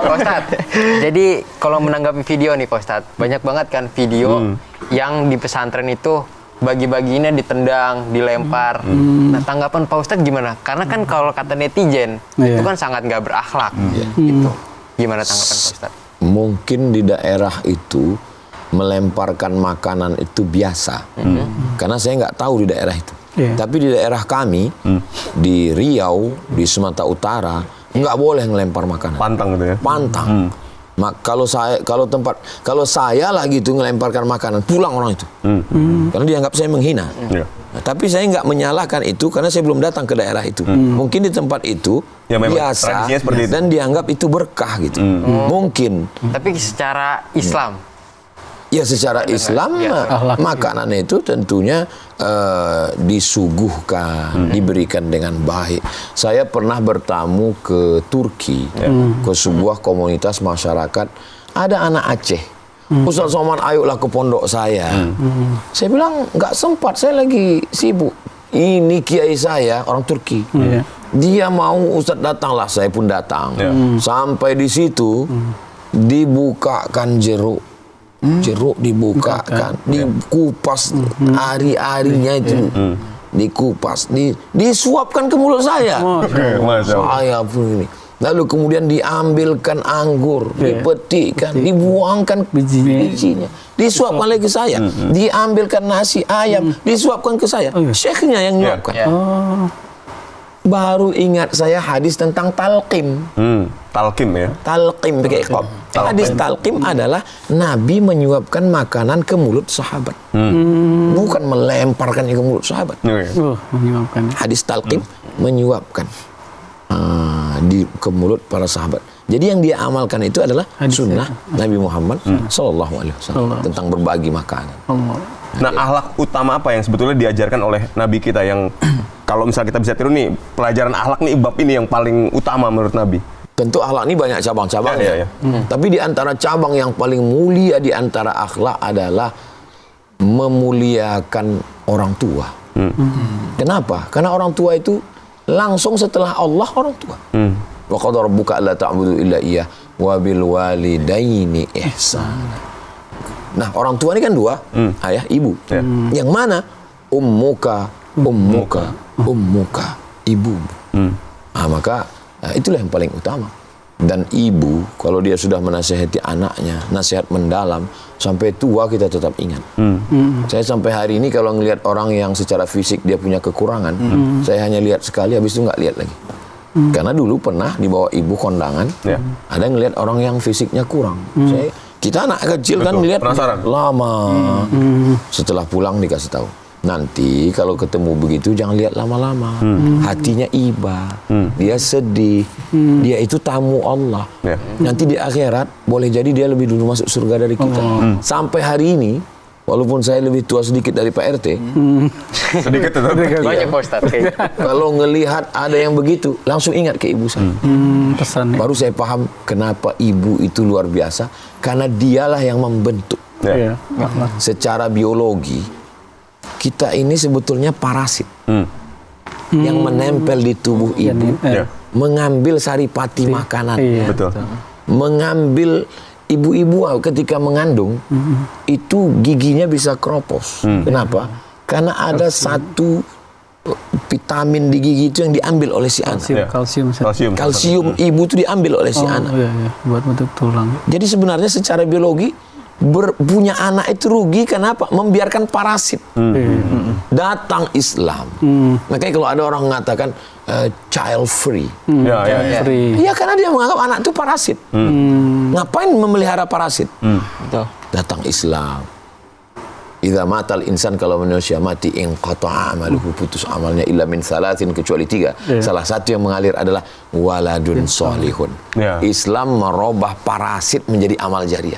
Pak Ustadz, jadi kalau menanggapi video nih Pak Ustadz, banyak banget kan video yang di pesantren itu bagi-baginya ditendang, dilempar. Nah, tanggapan Pak Ustadz gimana? Karena kan kalau kata netizen, itu kan sangat nggak berakhlak. Gitu. Gimana tanggapan Pak Ustadz? Mungkin di daerah itu melemparkan makanan itu biasa. Karena saya nggak tahu di daerah itu. Tapi di daerah kami, di Riau, di Sumatera Utara, nggak boleh ngelempar makanan. Pantang gitu ya? Pantang. Kalau saya lagi itu ngelemparkan makanan, pulang orang itu. Karena dianggap saya menghina. Nah, tapi saya nggak menyalahkan itu karena saya belum datang ke daerah itu. Mungkin di tempat itu ya, biasa dan dianggap itu berkah gitu. Mungkin. Tapi secara Islam? Ya secara Islam makanan itu tentunya disuguhkan, diberikan dengan baik. Saya pernah bertamu ke Turki, ke sebuah komunitas masyarakat. Ada anak Aceh. Ustaz Somad, ayolah ke pondok saya. Saya bilang nggak sempat, saya lagi sibuk. Ini kiai saya orang Turki. Dia mau Ustaz datanglah, saya pun datang. Sampai di situ dibukakan jeruk. Jeruk dibukakan, dikupas ari-arinya itu, dikupas, disuapkan ke mulut saya. Saya pun ini. Lalu kemudian diambilkan anggur, dipetikkan, dibuangkan bijinya, disuapkan lagi ke saya. Diambilkan nasi ayam, disuapkan ke saya. Syekhnya yang nyuapkan. Baru ingat saya hadis tentang talqim. Talqim ya? Talqim pakai iqab. Hadis talqim adalah Nabi menyuapkan makanan ke mulut sahabat. Bukan melemparkan ke mulut sahabat. Menyuapkan. Hadis talqim menyuapkan ke mulut para sahabat. Jadi yang dia amalkan itu adalah sunnah Nabi Muhammad SAW tentang berbagi makanan. Nah, akhlak utama apa yang sebetulnya diajarkan oleh Nabi kita yang kalau misalnya kita bisa tiru nih, pelajaran akhlak nih bab ini yang paling utama menurut Nabi? Tentu akhlak ini banyak cabang-cabangnya. Tapi di antara cabang yang paling mulia di antara akhlak adalah memuliakan orang tua. Kenapa? Karena orang tua itu langsung setelah Allah orang tua. Wa qad rabbuka alla ta'budu illa iyyah wa bil walidaini ihsana. Nah, orang tua ini kan dua, ayah, ibu. Yang mana? Ummuka, ibu. Nah, maka itulah yang paling utama. Dan ibu, kalau dia sudah menasihati anaknya, nasihat mendalam, sampai tua kita tetap ingat. Saya sampai hari ini kalau ngelihat orang yang secara fisik dia punya kekurangan, saya hanya lihat sekali, habis itu nggak lihat lagi. Karena dulu pernah dibawa ibu kondangan, ada yang ngelihat orang yang fisiknya kurang. Kita anak kecil kan ngelihat lama. Setelah pulang dikasih tahu. Nanti kalau ketemu begitu jangan lihat lama-lama. Hatinya iba, dia sedih, dia itu tamu Allah. Nanti di akhirat boleh jadi dia lebih dulu masuk surga dari kita. Sampai hari ini, walaupun saya lebih tua sedikit dari Pak RT, sedikit tetap banyak Pak Ustadz. Kalau ngelihat ada yang begitu, langsung ingat ke ibu saya. Baru saya paham kenapa ibu itu luar biasa, karena dialah yang membentuk. Secara biologi, kita ini sebetulnya parasit yang menempel di tubuh ibu, mengambil saripati makanan, mengambil ibu-ibu ketika mengandung, itu giginya bisa keropos. Kenapa? Karena ada satu vitamin di gigi itu yang diambil oleh si anak. Kalsium ibu itu diambil oleh si anak. Buat bentuk tulang. Jadi sebenarnya secara biologi punya anak itu rugi. Kenapa? Membiarkan parasit. Datang Islam. Makanya kalau ada orang mengatakan child free. Iya, karena dia menganggap anak itu parasit. Ngapain memelihara parasit? Datang Islam. Idza matal insan, kalau manusia mati, inqata'a amaluhu, putus amalnya, illa min salatin, kecuali tiga. Salah satu yang mengalir adalah waladun solihun. Islam merubah parasit menjadi amal jariah.